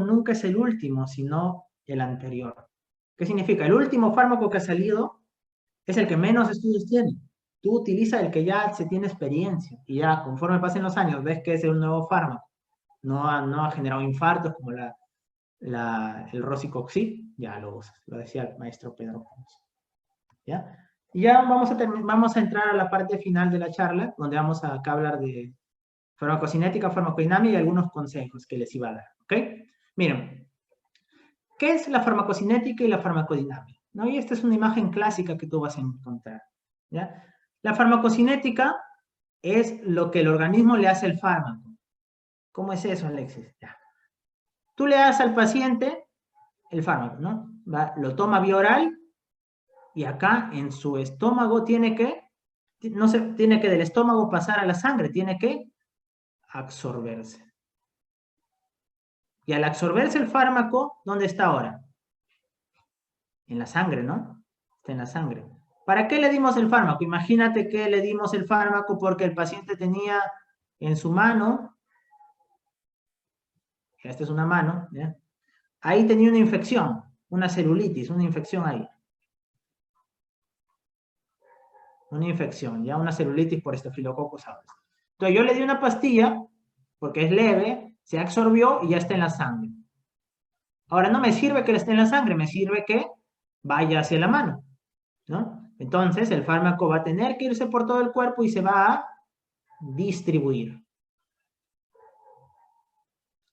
nunca es el último, sino el anterior. ¿Qué significa? El último fármaco que ha salido es el que menos estudios tiene. Tú utilizas el que ya se tiene experiencia y ya conforme pasen los años ves que es un nuevo fármaco. No ha generado infartos como el rosicoxib, ya lo usas. Lo decía el maestro Pedro Pons. ¿Ya? Y ya vamos a entrar a la parte final de la charla, donde vamos a acá hablar de farmacocinética, farmacodinámica y algunos consejos que les iba a dar. ¿Ok? Miren, ¿qué es la farmacocinética y la farmacodinámica? ¿No? Y esta es una imagen clásica que tú vas a encontrar. ¿Ya? La farmacocinética es lo que el organismo le hace al fármaco. ¿Cómo es eso, Alexis? Ya. Tú le das al paciente el fármaco, ¿no? Lo toma vía oral y acá en su estómago tiene que del estómago pasar a la sangre, tiene que absorberse. Y al absorberse el fármaco, ¿dónde está ahora? En la sangre, ¿no? Está en la sangre. ¿Para qué le dimos el fármaco? Imagínate que le dimos el fármaco porque el paciente tenía en su mano, esta es una mano, ¿ya? Ahí tenía una infección, una celulitis, una infección ahí. Una infección, ya una celulitis por Staphylococcus aureus. Entonces yo le di una pastilla, porque es leve, se absorbió y ya está en la sangre. Ahora no me sirve que esté en la sangre, me sirve que vaya hacia la mano, ¿no? Entonces el fármaco va a tener que irse por todo el cuerpo y se va a distribuir.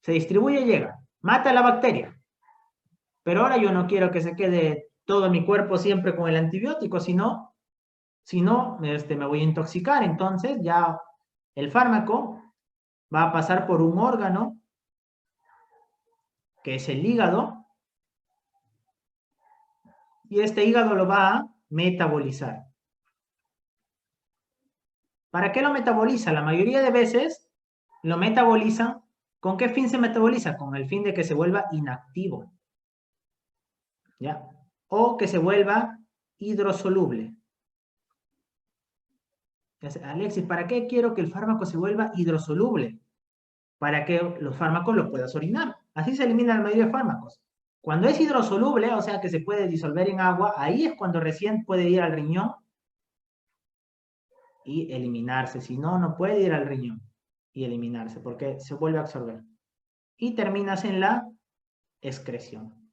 Se distribuye y llega, mata la bacteria. Pero ahora yo no quiero que se quede todo mi cuerpo siempre con el antibiótico, sino me voy a intoxicar. Entonces ya el fármaco va a pasar por un órgano que es el hígado y este hígado lo va a metabolizar. ¿Para qué lo metaboliza? La mayoría de veces lo metaboliza. ¿Con qué fin se metaboliza? Con el fin de que se vuelva inactivo, ¿ya? O que se vuelva hidrosoluble. Alexis, ¿para qué quiero que el fármaco se vuelva hidrosoluble? Para que los fármacos los puedas orinar. Así se elimina la mayoría de fármacos. Cuando es hidrosoluble, o sea que se puede disolver en agua, ahí es cuando recién puede ir al riñón y eliminarse. Si no, no puede ir al riñón y eliminarse porque se vuelve a absorber. Y terminas en la excreción.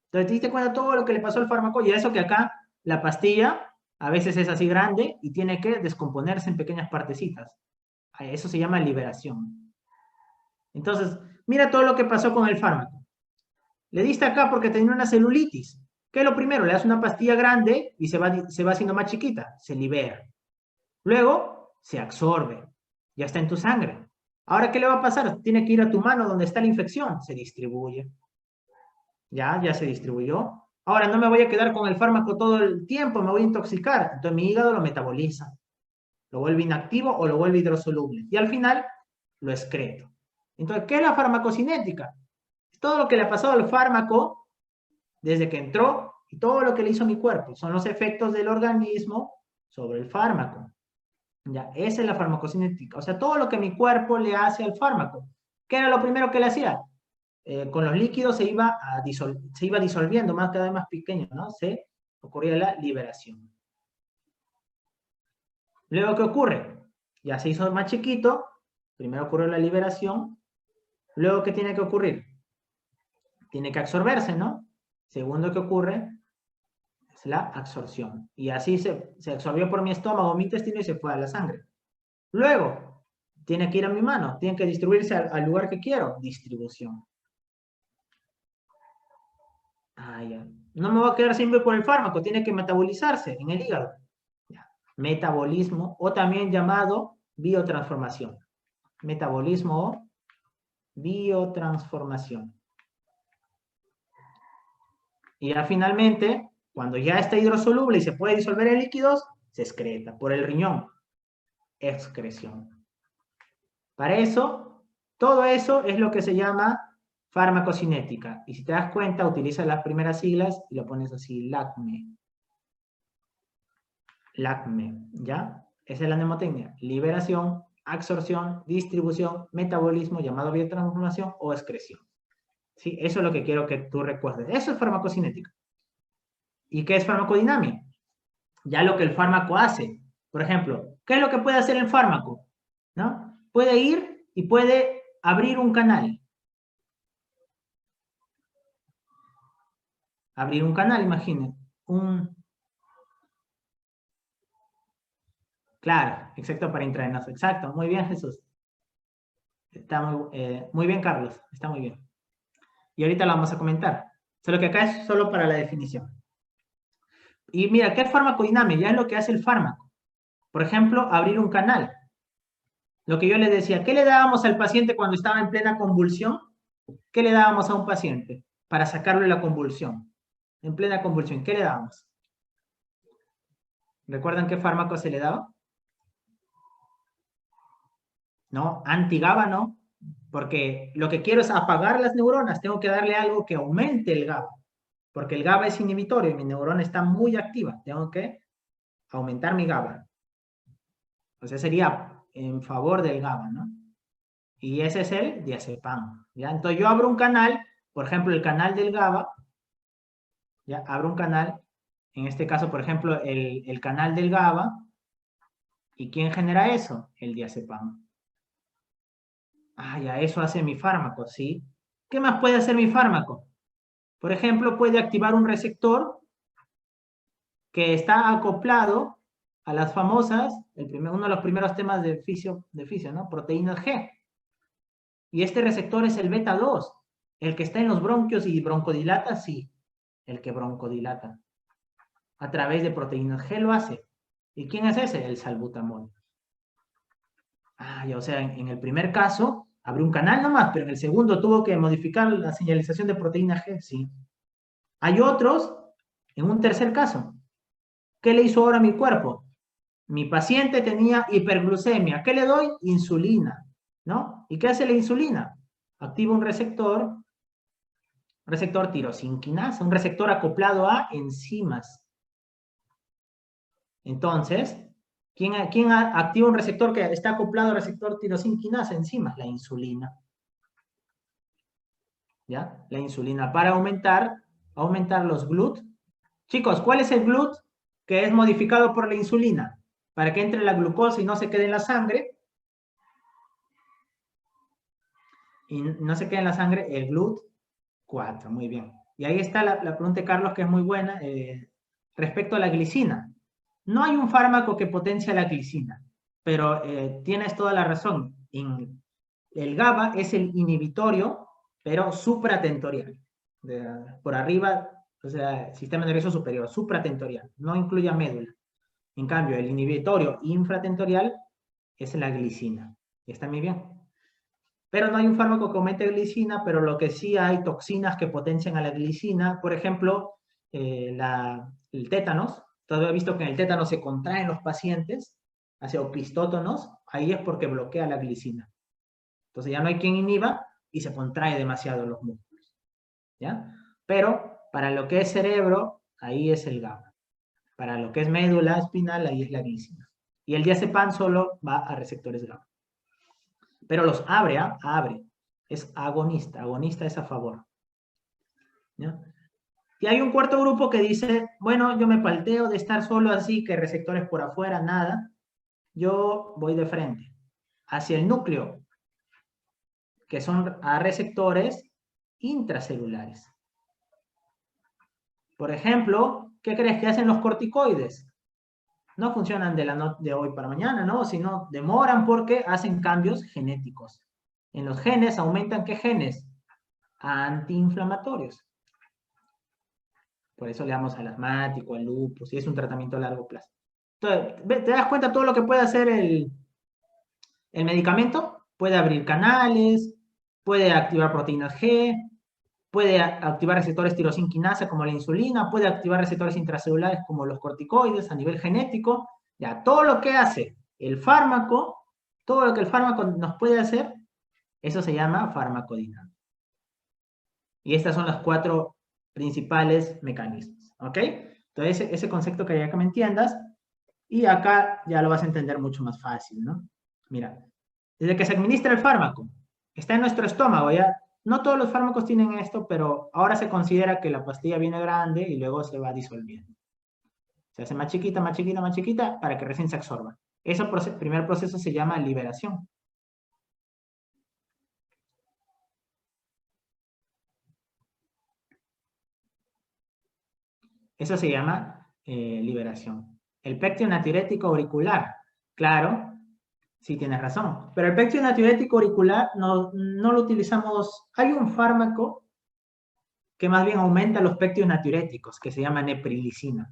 Entonces, te diste cuenta de todo lo que le pasó al fármaco y eso que acá la pastilla a veces es así grande y tiene que descomponerse en pequeñas partecitas. Eso se llama liberación. Entonces, mira todo lo que pasó con el fármaco. Le diste acá porque tenía una celulitis. ¿Qué es lo primero? Le das una pastilla grande y se va haciendo más chiquita. Se libera. Luego, se absorbe. Ya está en tu sangre. Ahora, ¿qué le va a pasar? Tiene que ir a tu mano donde está la infección. Se distribuye. Ya se distribuyó. Ahora, no me voy a quedar con el fármaco todo el tiempo. Me voy a intoxicar. Entonces, mi hígado lo metaboliza. Lo vuelve inactivo o lo vuelve hidrosoluble. Y al final, lo excreto. Entonces, ¿qué es la farmacocinética? Es todo lo que le ha pasado al fármaco desde que entró y todo lo que le hizo a mi cuerpo. Son los efectos del organismo sobre el fármaco. Ya, esa es la farmacocinética. O sea, todo lo que mi cuerpo le hace al fármaco. ¿Qué era lo primero que le hacía? Con los líquidos se iba disolviendo cada vez más pequeño, ¿no? Se ocurría la liberación. Luego, ¿qué ocurre? Ya se hizo más chiquito. Primero ocurrió la liberación. Luego, ¿qué tiene que ocurrir? Tiene que absorberse, ¿no? Segundo que ocurre es la absorción. Y así se absorbió por mi estómago, mi intestino y se fue a la sangre. Luego, tiene que ir a mi mano, tiene que distribuirse al lugar que quiero. Distribución. Ya. No me voy a quedar siempre con el fármaco, tiene que metabolizarse en el hígado. Ya. Metabolismo, o también llamado biotransformación. Metabolismo o biotransformación. Y ya finalmente, cuando ya está hidrosoluble y se puede disolver en líquidos, se excreta por el riñón. Excreción. Para eso, todo eso es lo que se llama farmacocinética. Y si te das cuenta, utiliza las primeras siglas y lo pones así, LACME. LACME, ¿ya? Esa es la mnemotecnia. Liberación, absorción, distribución, metabolismo, llamado biotransformación o excreción. ¿Sí? Eso es lo que quiero que tú recuerdes. Eso es farmacocinética. ¿Y qué es farmacodinamia? Ya lo que el fármaco hace. Por ejemplo, ¿qué es lo que puede hacer el fármaco? ¿No? Puede ir y puede abrir un canal. Abrir un canal, imaginen. Claro, exacto, para intravenoso. Exacto, muy bien, Jesús. Está muy bien, Carlos. Está muy bien. Y ahorita lo vamos a comentar. Solo que acá es solo para la definición. Y mira, ¿qué es farmacodinamia? Ya es lo que hace el fármaco. Por ejemplo, abrir un canal. Lo que yo le decía, ¿qué le dábamos al paciente cuando estaba en plena convulsión? ¿Qué le dábamos a un paciente para sacarle la convulsión? En plena convulsión, ¿qué le dábamos? ¿Recuerdan qué fármaco se le daba? No, anti-GABA no, porque lo que quiero es apagar las neuronas, tengo que darle algo que aumente el GABA, porque el GABA es inhibitorio y mi neurona está muy activa, tengo que aumentar mi GABA. O sea, sería en favor del GABA, ¿no? Y ese es el diazepam, ¿ya? Entonces yo abro un canal, por ejemplo, el canal del GABA, ¿ya? Abro un canal, en este caso, por ejemplo, el canal del GABA, ¿y quién genera eso? El diazepam. Ah, ya, eso hace mi fármaco, ¿sí? ¿Qué más puede hacer mi fármaco? Por ejemplo, puede activar un receptor que está acoplado a las famosas, uno de los primeros temas de fisio, ¿no? Proteínas G. Y este receptor es el beta 2, el que está en los bronquios y broncodilata, sí, el que broncodilata. A través de proteínas G lo hace. ¿Y quién es ese? El salbutamol. Ah, ya, o sea, en el primer caso abrió un canal nomás, pero en el segundo tuvo que modificar la señalización de proteína G, sí. Hay otros, en un tercer caso. ¿Qué le hizo ahora a mi cuerpo? Mi paciente tenía hiperglucemia. ¿Qué le doy? Insulina, ¿no? ¿Y qué hace la insulina? Activa un receptor tirosinquinasa, un receptor acoplado a enzimas. Entonces, ¿quién activa un receptor que está acoplado al receptor tirosinquinasa? Enzimas, la insulina. ¿Ya? La insulina para aumentar los GLUT. Chicos, ¿cuál es el GLUT que es modificado por la insulina? Para que entre la glucosa y no se quede en la sangre. Y no se quede en la sangre el GLUT4. Muy bien. Y ahí está la pregunta de Carlos, que es muy buena, respecto a la glicina. No hay un fármaco que potencia la glicina, pero tienes toda la razón. El GABA es el inhibitorio, pero supratentorial. Por arriba, o sea, sistema nervioso superior, supratentorial, no incluye a médula. En cambio, el inhibitorio infratentorial es la glicina. ¿Está muy bien? Pero no hay un fármaco que aumente glicina, pero lo que sí hay toxinas que potencian a la glicina. Por ejemplo, el tétanos. Todavía he visto que en el tétanos se contraen los pacientes hacia opistótonos. Ahí es porque bloquea la glicina. Entonces ya no hay quien inhiba y se contrae demasiado los músculos. ¿Ya? Pero para lo que es cerebro, ahí es el GABA. Para lo que es médula espinal, ahí es la glicina. Y el diazepam solo va a receptores GABA. Pero los abre, ¿ah? Abre. Es agonista. Agonista es a favor. ¿Ya? Y hay un cuarto grupo que dice, bueno, yo me palteo de estar solo así, que receptores por afuera, nada. Yo voy de frente hacia el núcleo, que son a receptores intracelulares. Por ejemplo, ¿qué crees que hacen los corticoides? No funcionan de hoy para mañana, ¿no? Sino demoran porque hacen cambios genéticos. En los genes aumentan, ¿qué genes? Antiinflamatorios. Por eso le damos al asmático, al lupus, y es un tratamiento a largo plazo. Entonces, ¿te das cuenta todo lo que puede hacer el medicamento? Puede abrir canales, puede activar proteínas G, puede activar receptores tirosinquinasa como la insulina, puede activar receptores intracelulares como los corticoides a nivel genético. Ya, todo lo que hace el fármaco, todo lo que el fármaco nos puede hacer, eso se llama farmacodinamia. Y estas son las 4 principales mecanismos, ¿ok? Entonces, ese concepto que ya que me entiendas, y acá ya lo vas a entender mucho más fácil, ¿no? Mira, desde que se administra el fármaco, está en nuestro estómago, ¿ya? No todos los fármacos tienen esto, pero ahora se considera que la pastilla viene grande y luego se va disolviendo. Se hace más chiquita, más chiquita, más chiquita, para que recién se absorba. Ese primer proceso se llama liberación. Eso se llama liberación. El péptido natriurético auricular, claro, sí tienes razón. Pero el péptido natriurético auricular no lo utilizamos. Hay un fármaco que más bien aumenta los péptidos natriuréticos, que se llama neprilicina.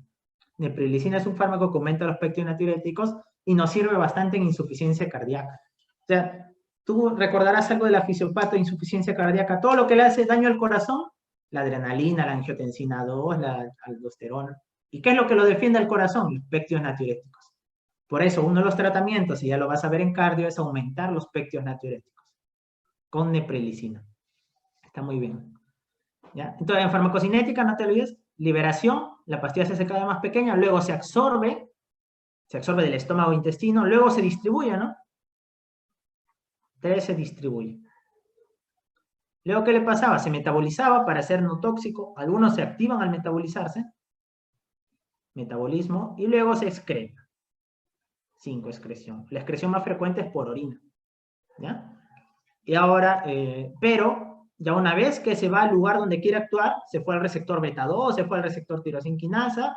Neprilicina es un fármaco que aumenta los péptidos natriuréticos y nos sirve bastante en insuficiencia cardíaca. O sea, tú recordarás algo de la fisiopato, insuficiencia cardíaca, todo lo que le hace daño al corazón, la adrenalina, la angiotensina 2, la aldosterona. ¿Y qué es lo que lo defiende al corazón? Los péptidos natriuréticos. Por eso, uno de los tratamientos, y ya lo vas a ver en cardio, es aumentar los péptidos natriuréticos con neprilicina. Está muy bien. ¿Ya? Entonces, en farmacocinética, no te olvides, liberación, la pastilla se hace cada vez más pequeña, luego se absorbe del estómago e intestino, luego se distribuye, ¿no? 3 se distribuye. Luego, ¿qué le pasaba? Se metabolizaba para ser no tóxico, algunos se activan al metabolizarse, metabolismo, y luego se excreta. 5, excreción. La excreción más frecuente es por orina, ¿ya? Y ahora, pero ya una vez que se va al lugar donde quiere actuar, se fue al receptor beta 2, se fue al receptor tirosinquinasa,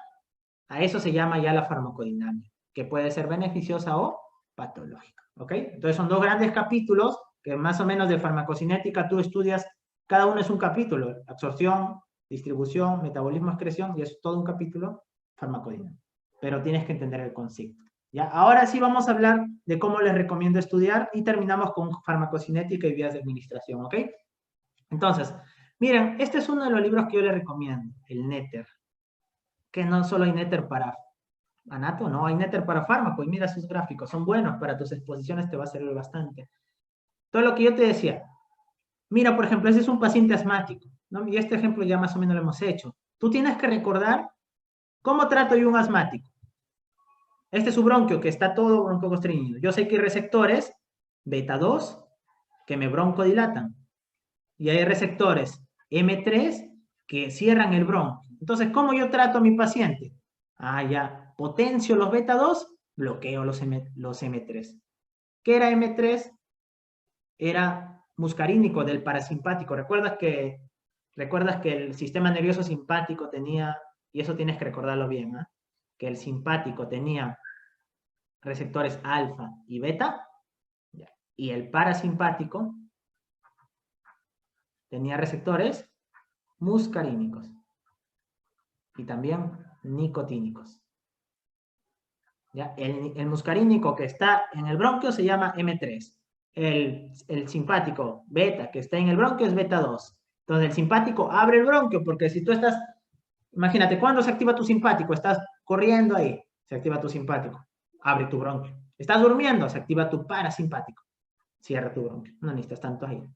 a eso se llama ya la farmacodinámica, que puede ser beneficiosa o patológica, ¿ok? Entonces son dos grandes capítulos que más o menos de farmacocinética tú estudias, cada uno es un capítulo, absorción, distribución, metabolismo, excreción, y es todo un capítulo farmacodinámico, pero tienes que entender el concepto. ¿Ya? Ahora sí vamos a hablar de cómo les recomiendo estudiar y terminamos con farmacocinética y vías de administración, ¿ok? Entonces, miren, este es uno de los libros que yo les recomiendo, el Néter, que no solo hay Néter para anato, no, hay Néter para fármaco, y mira sus gráficos, son buenos para tus exposiciones, te va a servir bastante. Todo lo que yo te decía, mira, por ejemplo, ese es un paciente asmático, ¿no? Y este ejemplo ya más o menos lo hemos hecho. Tú tienes que recordar cómo trato yo un asmático. Este es su bronquio, que está todo broncoconstreñido. Yo sé que hay receptores beta 2 que me broncodilatan. Y hay receptores M3 que cierran el bronquio. Entonces, ¿cómo yo trato a mi paciente? Ah, ya, potencio los beta 2, bloqueo los M3. ¿Qué era M3? Era muscarínico del parasimpático. ¿Recuerdas que el sistema nervioso simpático tenía, y eso tienes que recordarlo bien, ¿eh? Que el simpático tenía receptores alfa y beta, y el parasimpático tenía receptores muscarínicos y también nicotínicos. ¿Ya? El muscarínico que está en el bronquio se llama M3. El simpático beta que está en el bronquio es beta 2. Entonces el simpático abre el bronquio porque si tú estás, imagínate, ¿cuándo se activa tu simpático? Estás corriendo ahí, se activa tu simpático, abre tu bronquio. Estás durmiendo, se activa tu parasimpático, cierra tu bronquio. No necesitas tanto ahí.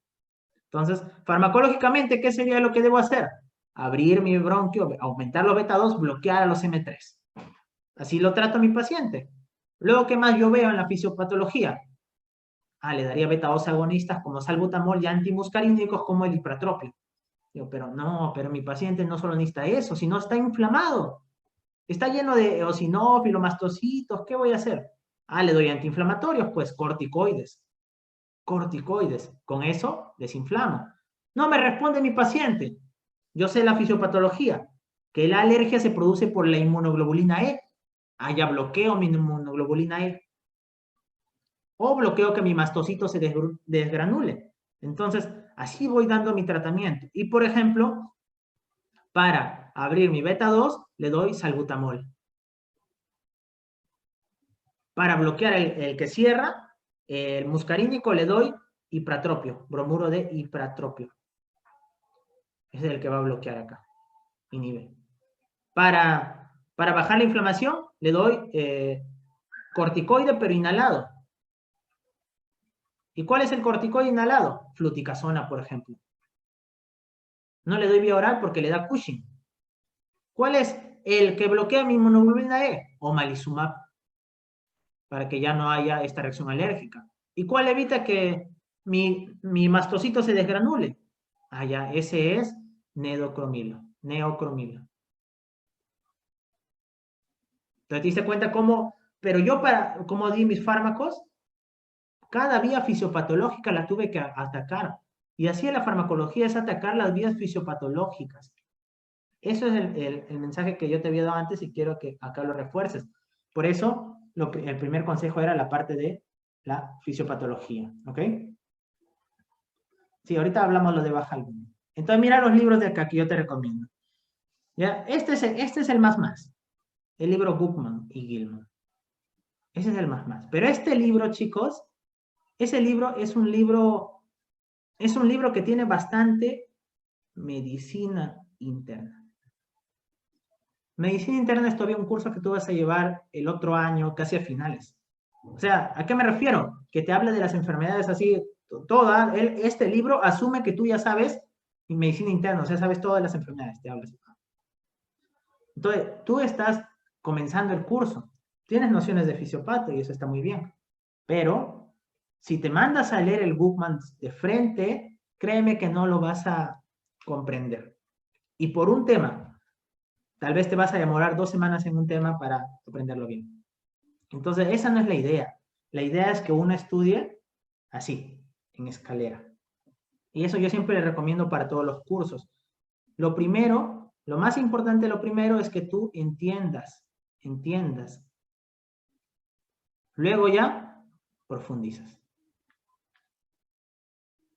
Entonces, farmacológicamente, ¿qué sería lo que debo hacer? Abrir mi bronquio, aumentar los beta 2, bloquear a los M3. Así lo trato a mi paciente. Luego, ¿qué más yo veo en la fisiopatología? Le daría beta 2 agonistas como salbutamol y antimuscarínicos como el ipratropio. Digo, pero mi paciente no solo necesita eso, sino está inflamado. Está lleno de eosinófilos, mastocitos, ¿qué voy a hacer? Le doy antiinflamatorios, pues corticoides. Con eso desinflamo. No me responde mi paciente. Yo sé la fisiopatología, que la alergia se produce por la inmunoglobulina E. Ya bloqueo mi inmunoglobulina E. O bloqueo que mi mastocito se desgranule. Entonces, así voy dando mi tratamiento. Y, por ejemplo, para abrir mi beta 2, le doy salbutamol. Para bloquear el que cierra, el muscarínico, le doy ipratropio, bromuro de ipratropio. Ese es el que va a bloquear acá. Inhibe. Para bajar la inflamación, le doy corticoide, pero inhalado. ¿Y cuál es el corticoide inhalado? Fluticasona, por ejemplo. No le doy vía oral porque le da Cushing. ¿Cuál es el que bloquea mi inmunoglobulina E? Omalizumab. Para que ya no haya esta reacción alérgica. ¿Y cuál evita que mi mastocito se desgranule? Ah, ya, ese es neocromilo. Entonces, ¿te diste cuenta cómo? Pero yo cómo di mis fármacos, cada vía fisiopatológica la tuve que atacar. Y así la farmacología es atacar las vías fisiopatológicas. Eso es el mensaje que yo te había dado antes y quiero que acá lo refuerces. Por eso, el primer consejo era la parte de la fisiopatología, ¿ok? Sí, ahorita hablamos lo de baja albúmina. Entonces, mira los libros de acá que yo te recomiendo. ¿Ya? Este es el más. El libro Bookman y Gilman. Ese es el más. Pero este libro, chicos, ese libro es un libro que tiene bastante medicina interna. Medicina interna es todavía un curso que tú vas a llevar el otro año, casi a finales. O sea, ¿a qué me refiero? Que te habla de las enfermedades así, toda. Este libro asume que tú ya sabes medicina interna, o sea, sabes todas las enfermedades, te habla así. Entonces, tú estás comenzando el curso, tienes nociones de fisiopato y eso está muy bien, pero si te mandas a leer el Bookman de frente, créeme que no lo vas a comprender. Y por un tema, tal vez te vas a demorar 2 semanas en un tema para aprenderlo bien. Entonces, esa no es la idea. La idea es que uno estudie así, en escalera. Y eso yo siempre le recomiendo para todos los cursos. Lo primero, lo más importante, lo primero es que tú entiendas. Luego ya profundizas.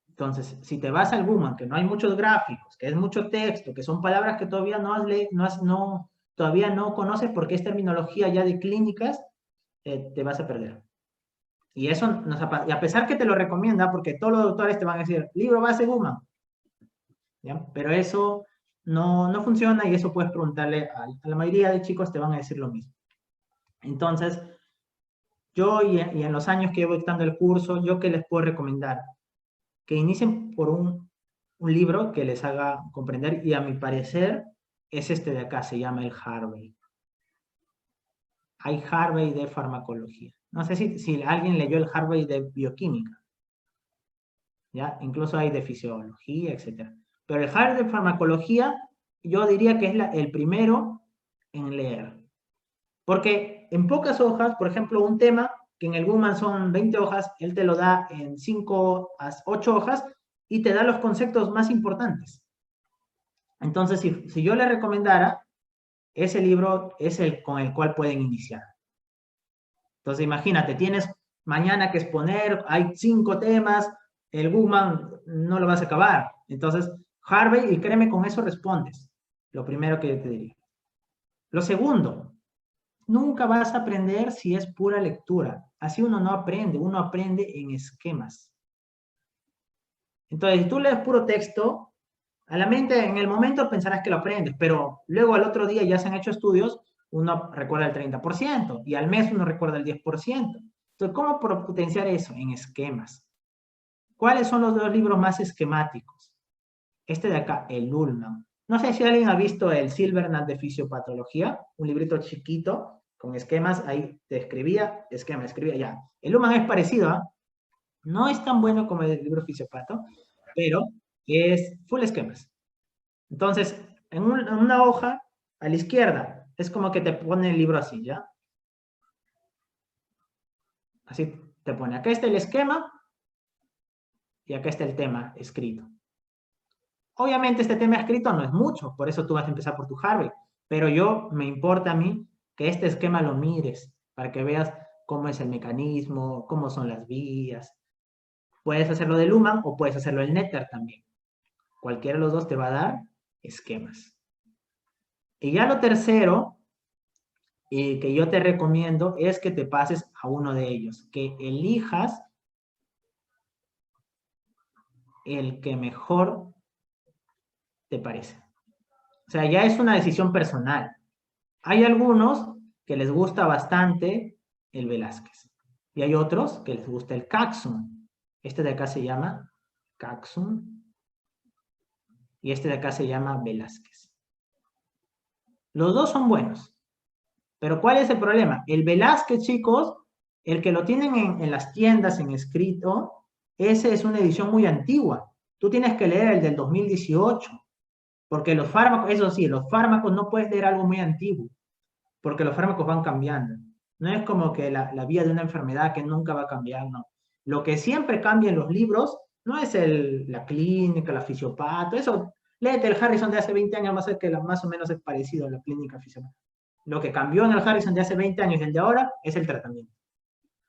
Entonces, si te vas al Bookman, que no hay muchos gráficos, que es mucho texto, que son palabras que todavía todavía no conoces porque es terminología ya de clínicas, te vas a perder. Y eso, y a pesar que te lo recomienda, porque todos los doctores te van a decir, libro base Bookman, ¿ya? Pero eso no funciona y eso puedes preguntarle a la mayoría de chicos, te van a decir lo mismo. Entonces, yo y en los años que llevo dictando el curso, ¿yo qué les puedo recomendar? Que inicien por un libro que les haga comprender, y a mi parecer es este de acá, se llama el Harvey. Hay Harvey de farmacología. No sé si alguien leyó el Harvey de bioquímica, ¿ya? Incluso hay de fisiología, etc. Pero el Harvey de farmacología, yo diría que es el primero en leer. Porque en pocas hojas, por ejemplo, un tema que en el Bookman son 20 hojas, él te lo da en 5 a 8 hojas y te da los conceptos más importantes. Entonces, si yo le recomendara, ese libro es el con el cual pueden iniciar. Entonces, imagínate, tienes mañana que exponer, hay 5 temas, el Bookman no lo vas a acabar. Entonces, Harvey, y créeme, con eso respondes. Lo primero que yo te diría. Lo segundo, nunca vas a aprender si es pura lectura. Así uno no aprende, uno aprende en esquemas. Entonces, si tú lees puro texto, a la mente en el momento pensarás que lo aprendes, pero luego al otro día ya se han hecho estudios, uno recuerda el 30% y al mes uno recuerda el 10%. Entonces, ¿cómo potenciar eso? En esquemas. ¿Cuáles son los 2 libros más esquemáticos? Este de acá, el Ullmann. No sé si alguien ha visto el Silvernail de fisiopatología, un librito chiquito con esquemas, ahí te escribía, escribía ya. El Ullmann es parecido, ¿eh? No es tan bueno como el libro Fisiopato, pero es full esquemas. Entonces, en una hoja, a la izquierda, es como que te pone el libro así, ¿ya? Así te pone, acá está el esquema y acá está el tema escrito. Obviamente este tema escrito no es mucho, por eso tú vas a empezar por tu Harvey, pero me importa a mí que este esquema lo mires, para que veas cómo es el mecanismo, cómo son las vías. Puedes hacerlo de Luhmann o puedes hacerlo del Netter también. Cualquiera de los dos te va a dar esquemas. Y ya lo tercero que yo te recomiendo es que te pases a uno de ellos, que elijas el que mejor te parece. O sea, ya es una decisión personal. Hay algunos que les gusta bastante el Velázquez y hay otros que les gusta el Caxton. Este de acá se llama Caxton y este de acá se llama Velázquez. Los dos son buenos, pero ¿cuál es el problema? El Velázquez, chicos, El que lo tienen en las tiendas en escrito, ese es una edición muy antigua. Tú tienes que leer el del 2018, porque los fármacos, eso sí, los fármacos no puedes leer algo muy antiguo, porque los fármacos van cambiando. No es como que la vía de una enfermedad que nunca va a cambiar, no. Lo que siempre cambia en los libros no es la clínica, la fisiopato, eso, léete el Harrison de hace 20 años, va a ser que más o menos es parecido a la clínica fisiopato. Lo que cambió en el Harrison de hace 20 años y el de ahora es el tratamiento.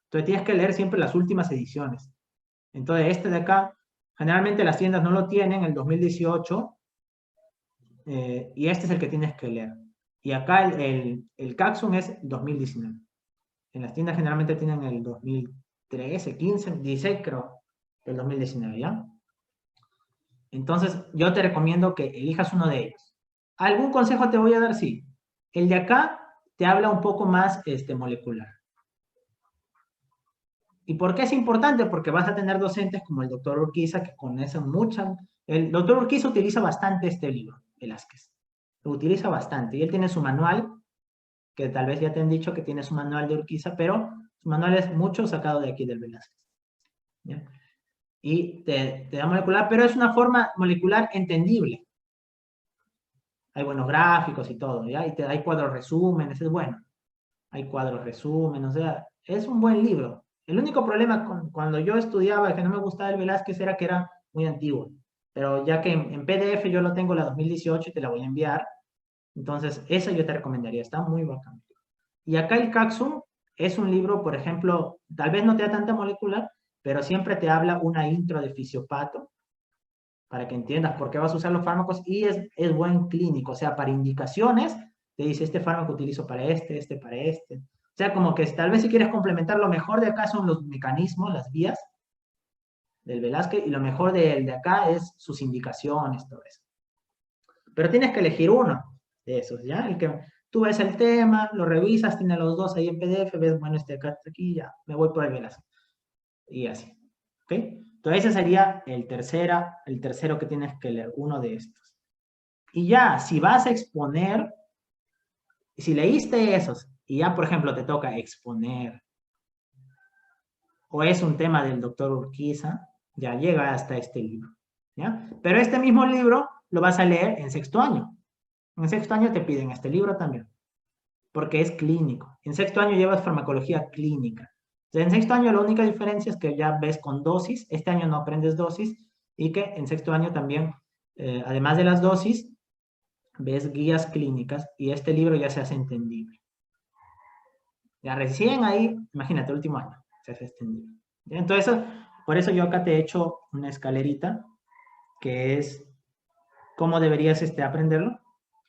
Entonces tienes que leer siempre las últimas ediciones. Entonces este de acá, generalmente las tiendas no lo tienen, el 2018, y este es el que tienes que leer. Y acá el Caxun es 2019. En las tiendas generalmente tienen el 2013, 15, 16 creo, el 2019, ¿ya? Entonces yo te recomiendo que elijas uno de ellos. ¿Algún consejo te voy a dar? Sí. El de acá te habla un poco más molecular. ¿Y por qué es importante? Porque vas a tener docentes como el doctor Urquiza que conocen mucho. El doctor Urquiza utiliza bastante este libro, Velázquez. Lo utiliza bastante. Y él tiene su manual, que tal vez ya te han dicho que tiene su manual de Urquiza, pero su manual es mucho sacado de aquí del Velázquez. ¿Ya? Y te da molecular, pero es una forma molecular entendible. Hay buenos gráficos y todo, ¿ya? Y hay cuadros resúmenes, es bueno. Hay cuadros resúmenes, o sea, es un buen libro. El único problema cuando yo estudiaba, que no me gustaba el Velázquez, era que era muy antiguo. Pero ya que en PDF yo lo tengo la 2018 y te la voy a enviar, entonces esa yo te recomendaría, está muy bacán. Y acá el Caxum es un libro, por ejemplo, tal vez no te da tanta molecular, pero siempre te habla una intro de fisiopato, para que entiendas por qué vas a usar los fármacos, y es buen clínico, o sea, para indicaciones, te dice, este fármaco utilizo para este para este. O sea, como que tal vez si quieres complementar, lo mejor de acá son los mecanismos, las vías del Velázquez, y lo mejor de acá es sus indicaciones, todo eso. Pero tienes que elegir uno de esos, ¿ya? El que tú ves el tema, lo revisas, tiene los dos ahí en PDF, ves, bueno, este acá, este aquí, ya, me voy por el Velázquez. Y así, ¿ok? Entonces ese sería el tercero que tienes que leer, uno de estos. Y ya, si vas a exponer, si leíste esos, y ya, por ejemplo, te toca exponer, o es un tema del doctor Urquiza, ya llega hasta este libro, ¿ya? Pero este mismo libro lo vas a leer en sexto año. En sexto año te piden este libro también, porque es clínico. En sexto año llevas farmacología clínica. Entonces, en sexto año la única diferencia es que ya ves con dosis, este año no aprendes dosis, y que en sexto año también, además de las dosis, ves guías clínicas, y este libro ya se hace entendible. Ya recién ahí, imagínate, el último año, se hace entendible. Entonces, por eso yo acá te he hecho una escalerita, que es cómo deberías aprenderlo.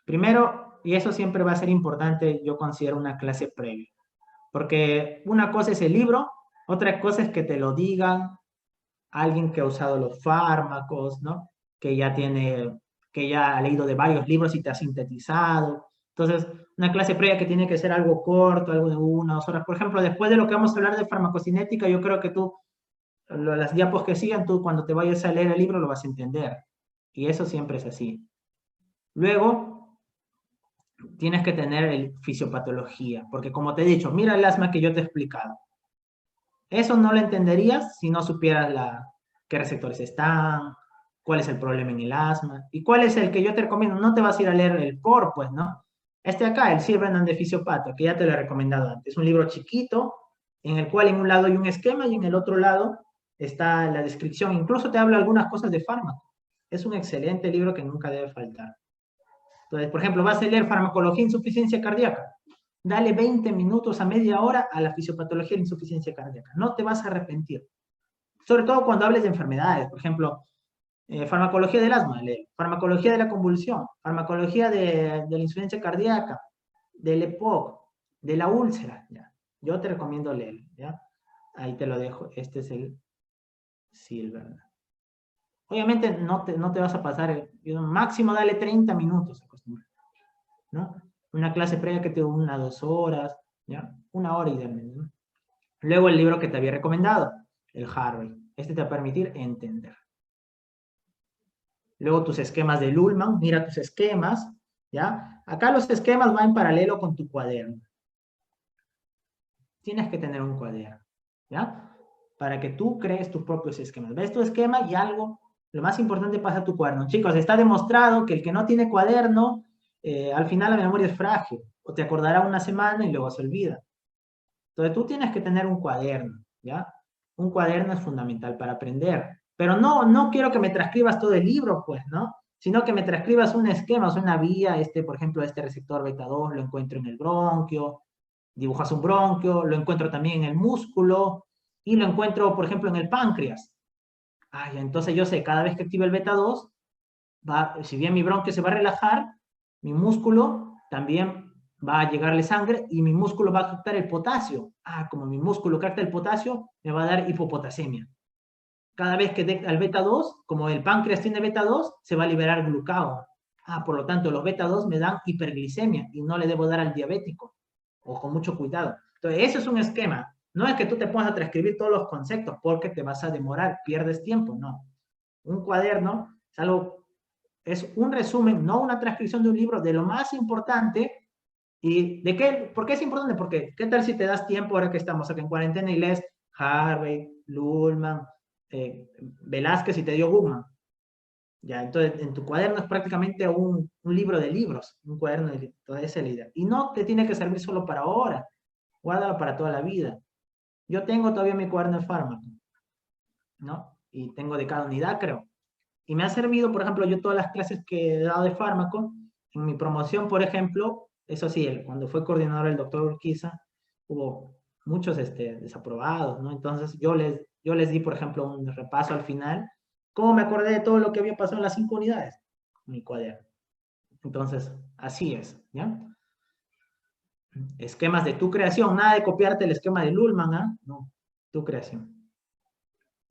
Primero, y eso siempre va a ser importante, yo considero una clase previa. Porque una cosa es el libro, otra cosa es que te lo digan alguien que ha usado los fármacos, ¿no? Que ya ha leído de varios libros y te ha sintetizado. Entonces, una clase previa que tiene que ser algo corto, algo de 1 o 2 horas. Por ejemplo, después de lo que vamos a hablar de farmacocinética, yo creo que tú, las diapos que sigan, tú cuando te vayas a leer el libro lo vas a entender. Y eso siempre es así. Luego, tienes que tener el fisiopatología, porque como te he dicho, mira el asma que yo te he explicado. Eso no lo entenderías si no supieras qué receptores están, cuál es el problema en el asma, y cuál es el que yo te recomiendo. No te vas a ir a leer el POR, pues, ¿no? Este acá, el Sylvain de Fisiopato, que ya te lo he recomendado antes. Es un libro chiquito, en el cual en un lado hay un esquema y en el otro lado está la descripción. Incluso te habla algunas cosas de fármaco. Es un excelente libro que nunca debe faltar. Entonces, por ejemplo, vas a leer farmacología e insuficiencia cardíaca. Dale 20 minutos a media hora a la fisiopatología de insuficiencia cardíaca. No te vas a arrepentir. Sobre todo cuando hables de enfermedades. Por ejemplo, farmacología del asma, farmacología de la convulsión, farmacología de la insuficiencia cardíaca, del EPOC, de la úlcera. ¿Ya? Yo te recomiendo leerlo. ¿Ya? Ahí te lo dejo. Este es el Silver. Obviamente no te vas a pasar, máximo dale 30 minutos, ¿no? Una clase previa que te dure 1 o 2 horas, ¿ya? 1 hora idealmente, ¿no? Luego el libro que te había recomendado, el Harvey. Este te va a permitir entender. Luego tus esquemas de Lullmann, mira tus esquemas, ¿ya? Acá los esquemas van en paralelo con tu cuaderno. tienes que tener un cuaderno, ¿ya? Para que tú crees tus propios esquemas. Ves tu esquema y algo, lo más importante pasa a tu cuaderno. Chicos, está demostrado que el que no tiene cuaderno, al final la memoria es frágil, o te acordará una semana y luego se olvida. Entonces tú tienes que tener un cuaderno, ¿ya? Un cuaderno es fundamental para aprender. Pero no quiero que me transcribas todo el libro, pues, ¿no? Sino que me transcribas un esquema, o sea, una vía, por ejemplo, este receptor beta 2 lo encuentro en el bronquio, dibujas un bronquio, lo encuentro también en el músculo y lo encuentro, por ejemplo, en el páncreas. Entonces yo sé, cada vez que active el beta 2, si bien mi bronquio se va a relajar, mi músculo también va a llegarle sangre y mi músculo va a captar el potasio. Como mi músculo capta el potasio, me va a dar hipopotasemia. Cada vez que dé al beta 2, como el páncreas tiene beta 2, se va a liberar glucagón. Por lo tanto, los beta 2 me dan hiperglicemia y no le debo dar al diabético. O con mucho cuidado. Entonces, eso es un esquema. No es que tú te pongas a transcribir todos los conceptos porque te vas a demorar, pierdes tiempo, no. Un cuaderno es un resumen, no una transcripción de un libro, de lo más importante. ¿Y de qué? ¿Por qué es importante? Porque, ¿qué tal si te das tiempo ahora que estamos aquí en cuarentena y lees Harvey, Lullmann, Velázquez y te dio Guzmán? Ya, entonces en tu cuaderno es prácticamente un libro de libros, un cuaderno de libros, toda esa es la idea. Y no te tiene que servir solo para ahora, guárdalo para toda la vida. Yo tengo todavía mi cuaderno de fármaco, ¿no? Y tengo de cada unidad, creo. Y me ha servido, por ejemplo, yo todas las clases que he dado de fármaco, en mi promoción, por ejemplo, eso sí, cuando fue coordinador el doctor Urquiza, hubo muchos desaprobados, ¿no? Entonces yo les di, por ejemplo, un repaso al final, cómo me acordé de todo lo que había pasado en las 5 unidades, mi cuaderno. Entonces, así es, ¿ya? Esquemas de tu creación, nada de copiarte el esquema de Lullmann, ¿ah? No, tu creación.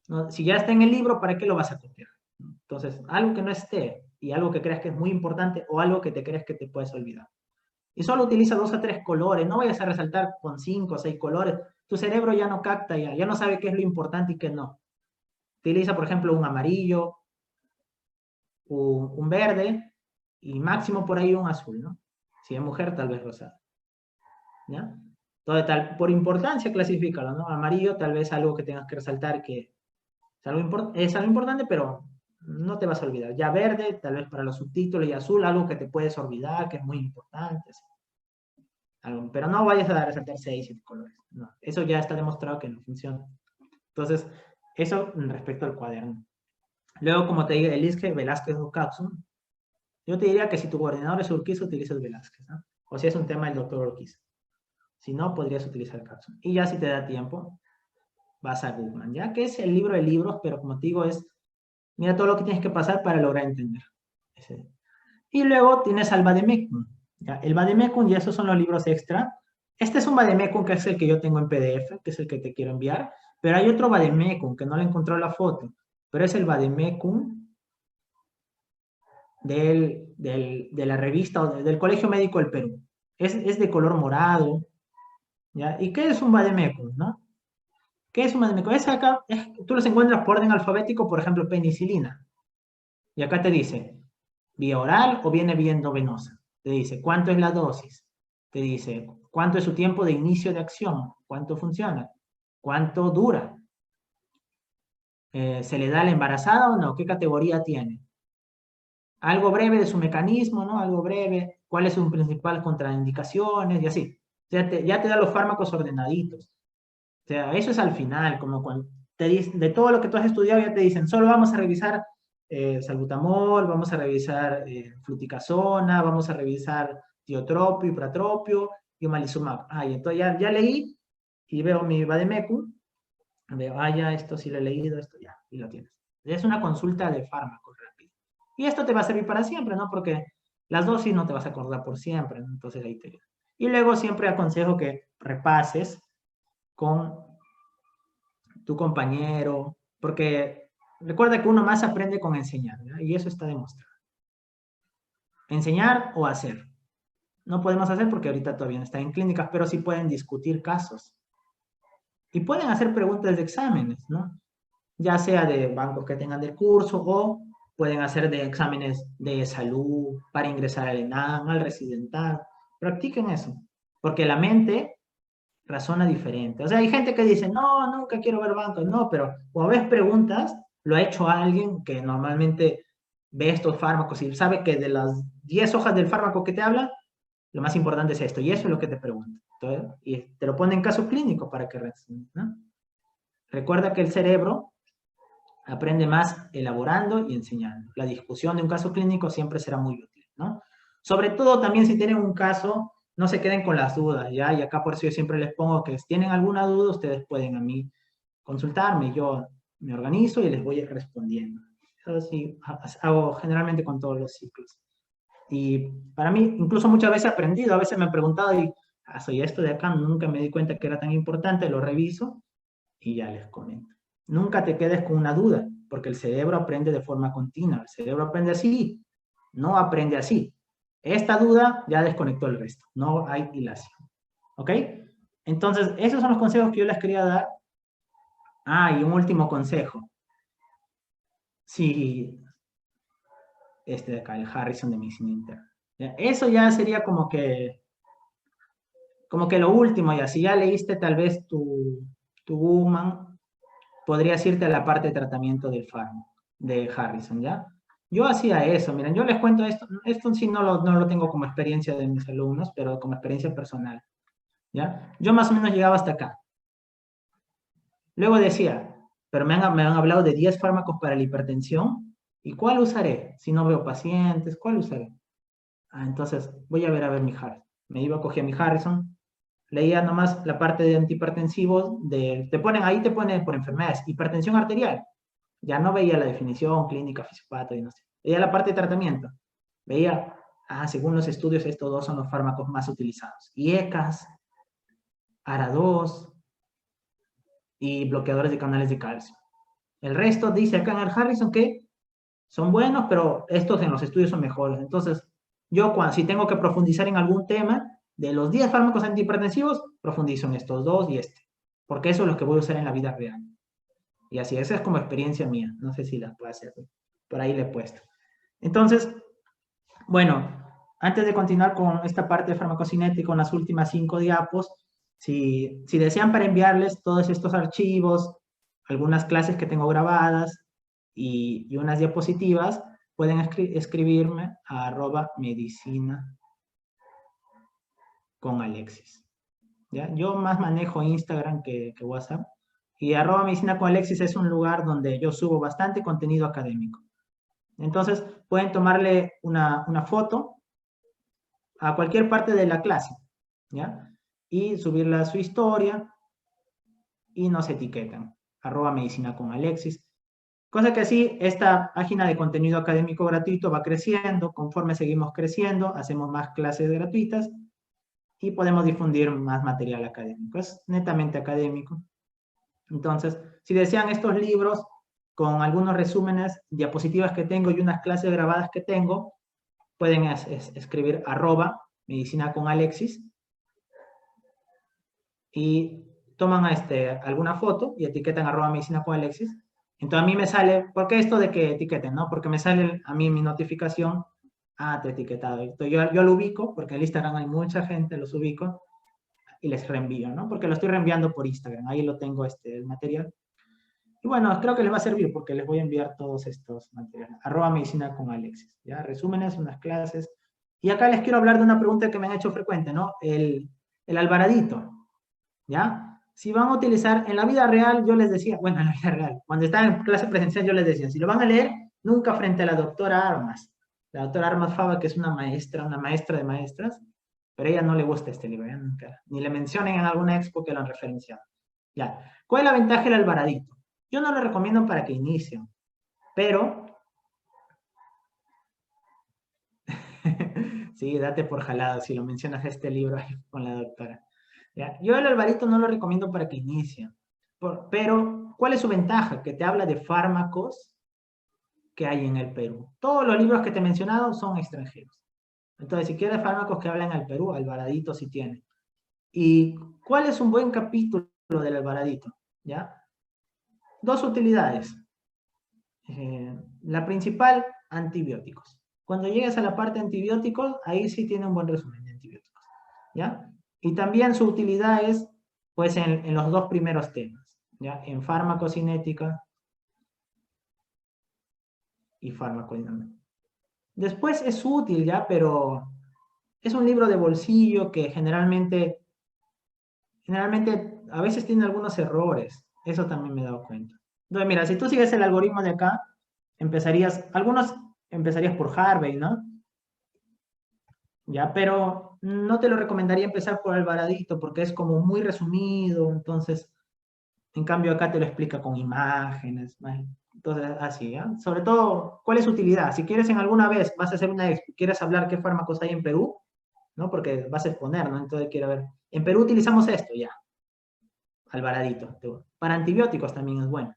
¿No? Si ya está en el libro, ¿para qué lo vas a copiar? Entonces, algo que no esté y algo que creas que es muy importante o algo que te crees que te puedes olvidar. Y solo utiliza 2 a 3 colores, no vayas a resaltar con 5 o 6 colores. Tu cerebro ya no capta, ya no sabe qué es lo importante y qué no. Utiliza, por ejemplo, un amarillo, un verde y máximo por ahí un azul, ¿no? Si es mujer, tal vez rosado. ¿Ya? Entonces, por importancia, clasifícalo, ¿no? Amarillo, tal vez algo que tengas que resaltar que es algo importante, pero no te vas a olvidar. Ya verde, tal vez para los subtítulos, y azul, algo que te puedes olvidar, que es muy importante. Pero no vayas a resaltar 6, 7 colores. No, eso ya está demostrado que no funciona. Entonces, eso respecto al cuaderno. Luego, como te digo, elige Velázquez o Capsun. Yo te diría que si tu coordinador es Urquiza, utilices Velázquez, ¿no? O si es un tema del doctor Urquiza. Si no, podrías utilizar Capsun. Y ya si te da tiempo, vas a Guzmán, ¿ya? Que es el libro de libros, pero como te digo, mira todo lo que tienes que pasar para lograr entender. Y luego tienes al Vademecum. ¿Ya? El Vademecum, y esos son los libros extra. Este es un Vademecum que es el que yo tengo en PDF, que es el que te quiero enviar. Pero hay otro Vademecum que no le encontró la foto. Pero es el Vademecum de la revista o del Colegio Médico del Perú. Es de color morado. ¿Ya? ¿Y qué es un Vademecum, no? ¿Qué es un Vademecum? Tú los encuentras por orden alfabético, por ejemplo, penicilina. Y acá te dice, vía oral o viene vía endovenosa. Te dice, ¿cuánto es la dosis? Te dice, ¿cuánto es su tiempo de inicio de acción? ¿Cuánto funciona? ¿Cuánto dura? ¿Se le da a la embarazada o no? ¿Qué categoría tiene? Algo breve de su mecanismo, ¿no? Algo breve. ¿Cuáles son sus principales contraindicaciones? Y así. O sea, ya te da los fármacos ordenaditos. O sea, eso es al final, como cuando te dicen, de todo lo que tú has estudiado, ya te dicen, solo vamos a revisar salbutamol, vamos a revisar fluticasona, vamos a revisar tiotropio, ipratropio y omalizumab. Y entonces ya leí y veo mi vademecum, veo, ya esto sí lo he leído, esto ya, y lo tienes. Es una consulta de fármacos rápida. Y esto te va a servir para siempre, ¿no? Porque las dosis no te vas a acordar por siempre, ¿no? Entonces ahí te... Y luego siempre aconsejo que repases con tu compañero, porque recuerda que uno más aprende con enseñar, ¿no? Y eso está demostrado. Enseñar o hacer. No podemos hacer porque ahorita todavía no está en clínicas, pero sí pueden discutir casos. Y pueden hacer preguntas de exámenes, ¿no? Ya sea de bancos que tengan del curso o pueden hacer de exámenes de salud para ingresar al ENAM, al residental. Practiquen eso, porque la mente razona diferente. O sea, hay gente que dice, no, nunca quiero ver bancos, no, pero cuando ves preguntas, lo ha hecho alguien que normalmente ve estos fármacos y sabe que de las 10 hojas del fármaco que te habla, lo más importante es esto, y eso es lo que te pregunta. Entonces, y te lo pone en caso clínico para que reacciones, ¿no? Recuerda que el cerebro aprende más elaborando y enseñando. La discusión de un caso clínico siempre será muy útil, ¿no? Sobre todo también si tienen un caso, no se queden con las dudas, ¿ya? Y acá por eso yo siempre les pongo que si tienen alguna duda, ustedes pueden a mí consultarme, yo me organizo y les voy respondiendo. Eso sí, hago generalmente con todos los ciclos. Y para mí, incluso muchas veces he aprendido, a veces me he preguntado y, soy esto de acá, nunca me di cuenta que era tan importante, lo reviso y ya les comento. Nunca te quedes con una duda, porque el cerebro aprende de forma continua. El cerebro aprende así, no aprende así. Esta duda ya desconectó el resto, no hay hilación. ¿Ok? Entonces, esos son los consejos que yo les quería dar. Y un último consejo. Si, este de acá, el Harrison de Medicina Interna. Eso ya sería como que lo último, ya si ya leíste tal vez tu Human, podrías irte a la parte de tratamiento del fármaco, de Harrison, ¿ya? Yo hacía eso, miren, yo les cuento esto sí no lo tengo como experiencia de mis alumnos, pero como experiencia personal, ¿ya? Yo más o menos llegaba hasta acá. Luego decía, pero me han hablado de 10 fármacos para la hipertensión, ¿y cuál usaré? Si no veo pacientes, ¿cuál usaré? Entonces voy a ver mi Harrison. Me iba a coger mi Harrison, leía nomás la parte de antihipertensivos, ahí te ponen por enfermedades, hipertensión arterial. Ya no veía la definición clínica, fisiopata y no sé. Veía la parte de tratamiento. Veía, según los estudios, estos dos son los fármacos más utilizados. IECAS, ARA2 y bloqueadores de canales de calcio. El resto dice acá en el Harrison que son buenos, pero estos en los estudios son mejores. Entonces, yo si tengo que profundizar en algún tema, de los 10 fármacos antihipertensivos, profundizo en estos dos y este. Porque eso es lo que voy a usar en la vida real. Y así, esa es como experiencia mía. No sé si las puedo hacer. Por ahí le he puesto. Entonces, bueno, antes de continuar con esta parte de farmacocinética, con las últimas 5 diapos, si desean para enviarles todos estos archivos, algunas clases que tengo grabadas y unas diapositivas, pueden escribirme a @medicina con Alexis. ¿Ya? Yo más manejo Instagram que WhatsApp. Y @medicina con Alexis es un lugar donde yo subo bastante contenido académico. Entonces, pueden tomarle una foto a cualquier parte de la clase, ¿ya? Y subirla a su historia y nos etiquetan, @medicina con Alexis. Cosa que así, esta página de contenido académico gratuito va creciendo, conforme seguimos creciendo, hacemos más clases gratuitas y podemos difundir más material académico. Es netamente académico. Entonces, si desean estos libros con algunos resúmenes, diapositivas que tengo y unas clases grabadas que tengo, pueden escribir @medicina con Alexis y toman alguna foto y etiquetan @medicina con Alexis. Entonces a mí me sale, ¿por qué esto de que etiqueten, no? Porque me sale a mí mi notificación, te he etiquetado. Entonces yo lo ubico, porque en Instagram hay mucha gente, los ubico y les reenvío, ¿no? Porque lo estoy reenviando por Instagram, ahí lo tengo el material. Y bueno, creo que les va a servir porque les voy a enviar todos estos materiales. @medicina con Alexis, ¿ya? Resúmenes, unas clases. Y acá les quiero hablar de una pregunta que me han hecho frecuente, ¿no? El alvaradito, ¿ya? Si van a utilizar, en la vida real, yo les decía, bueno, en la vida real, cuando estaba en clase presencial yo les decía, si lo van a leer, nunca frente a la doctora Armas. La doctora Armas Fava, que es una maestra de maestras, pero a ella no le gusta este libro, ¿ya? Nunca, ni le mencionen en alguna expo que lo han referenciado. Ya. ¿Cuál es la ventaja del alvaradito? Yo no lo recomiendo para que inicien, pero sí, date por jalado si lo mencionas este libro ahí con la doctora. ¿Ya? Yo el alvarito no lo recomiendo para que inicien, pero ¿cuál es su ventaja? Que te habla de fármacos que hay en el Perú. Todos los libros que te he mencionado son extranjeros. Entonces, si quieres fármacos que hablan al Perú, Alvaradito sí tiene. ¿Y cuál es un buen capítulo del Alvaradito? ¿Ya? Dos utilidades. La principal, antibióticos. Cuando llegues a la parte de antibióticos, ahí sí tiene un buen resumen de antibióticos, ¿ya? Y también su utilidad es Pues en los dos primeros temas, ¿ya? En farmacocinética y farmacodinámica. Después es útil, ¿ya? Pero es un libro de bolsillo que generalmente a veces tiene algunos errores. Eso también me he dado cuenta. Entonces, mira, si tú sigues el algoritmo de acá, algunos empezarías por Harvey, ¿no? Ya, pero no te lo recomendaría empezar por Alvaradito porque es como muy resumido, entonces, en cambio acá te lo explica con imágenes, ¿vale? Entonces, así, ¿ya? Sobre todo, ¿cuál es su utilidad? Si quieres en alguna vez, vas a hacer quieres hablar qué fármacos hay en Perú, ¿no? Porque vas a exponer, ¿no? Entonces quiero ver, en Perú utilizamos esto, ya, Alvaradito. Para antibióticos también es bueno.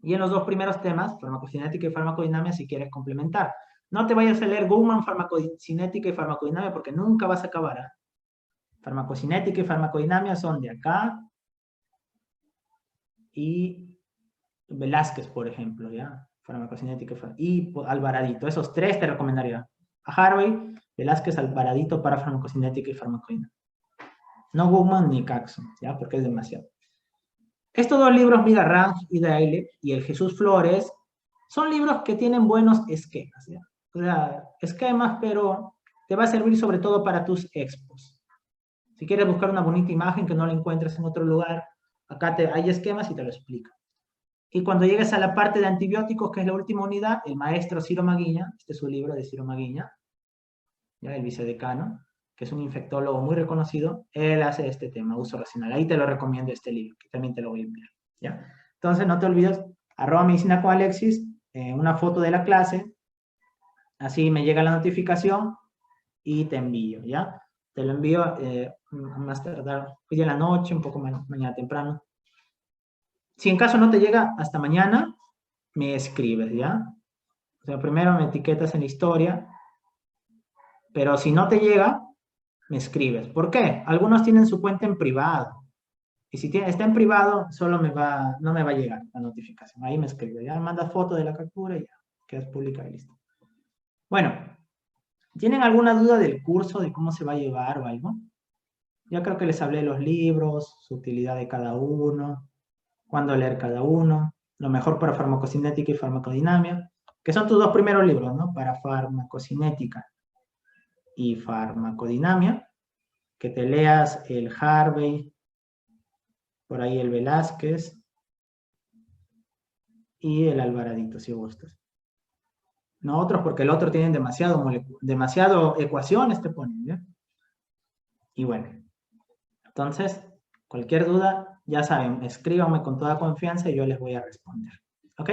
Y en los dos primeros temas, farmacocinética y farmacodinamia, si quieres complementar. No te vayas a leer Goodman, farmacocinética y farmacodinamia, porque nunca vas a acabar. ¿Eh? Farmacocinética y farmacodinamia son de acá y Velázquez, por ejemplo, ¿ya? Farmacocinética y Alvaradito. Esos tres te recomendaría. A Harvey, Velázquez, Alvaradito para farmacocinética y farmacodinamia. No Goodman ni Caxon, ¿ya? Porque es demasiado. Estos dos libros, Mira Rank y Daile, y el Jesús Flores, son libros que tienen buenos esquemas, ¿ya? O sea, esquemas, pero te va a servir sobre todo para tus expos. Si quieres buscar una bonita imagen que no la encuentres en otro lugar, acá hay esquemas y te lo explica. Y cuando llegues a la parte de antibióticos, que es la última unidad, el maestro Ciro Maguiña, este es su libro de Ciro Maguiña, ¿ya? El vicedecano, que es un infectólogo muy reconocido, él hace este tema, uso racional. Ahí te lo recomiendo este libro, que también te lo voy a enviar, ¿ya? Entonces, no te olvides, @medicina con Alexis, una foto de la clase, así me llega la notificación y te envío, ¿ya? Te lo envío más tardar hoy en la noche, un poco mañana temprano. Si en caso no te llega hasta mañana, me escribes, ¿ya? O sea, primero me etiquetas en la historia, pero si no te llega, me escribes. ¿Por qué? Algunos tienen su cuenta en privado. Y si está en privado, no me va a llegar la notificación. Ahí me escribe. Ya me manda foto de la captura y ya. Quedas publicada y listo. Bueno, ¿tienen alguna duda del curso, de cómo se va a llevar o algo? Ya creo que les hablé de los libros, su utilidad de cada uno, cuándo leer cada uno, lo mejor para farmacocinética y farmacodinamia, que son tus dos primeros libros, ¿no? Para farmacocinética y farmacodinamia, que te leas el Harvey, por ahí el Velázquez y el Alvaradito, si gustas. No otros, porque el otro tienen demasiado ecuaciones, te ponen, ¿ya? Y bueno, entonces, cualquier duda, ya saben, escríbanme con toda confianza y yo les voy a responder. ¿Ok?